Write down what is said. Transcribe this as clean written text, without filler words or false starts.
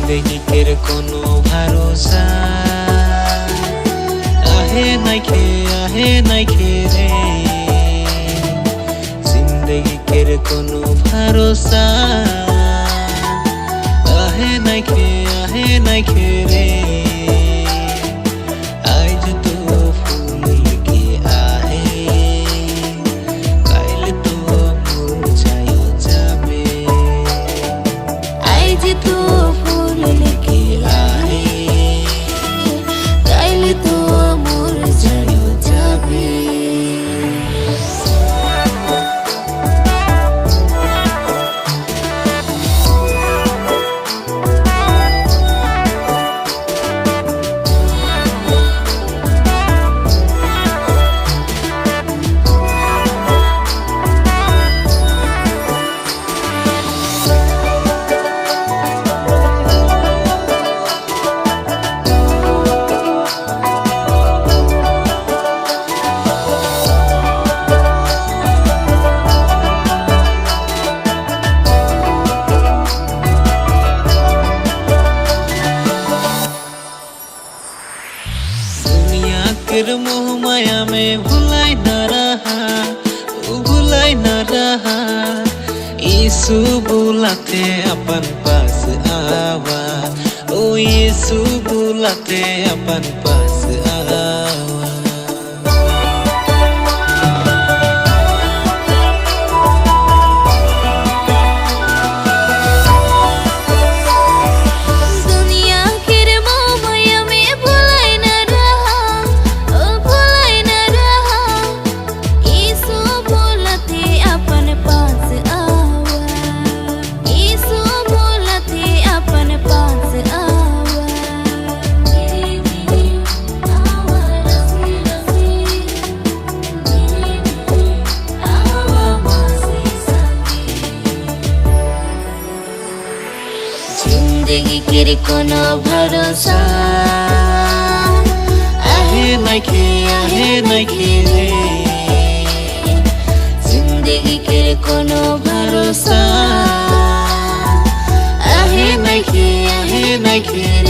জিন্দেগির কোনো ভরসা আহে নাইখে রে জিন্দেগির কোনো ভরসা আহে নাইখে রে আজ তো ফুল কে আহে কাইল তো মুরঝাইও যাবে আজ তো ফুল কে আহে কাইল তো মুরঝাইও যাবে। तेरे मोह माया में भुलाई न रहा यीशु बुलाते अपन पास आवा ओ यीशु बुलाते अपन पास आवा। जिंदगी के कोनो भरोसा आहे नाइखे रे जिंदगी के कोनो भरोसा आहे नाइखे रे।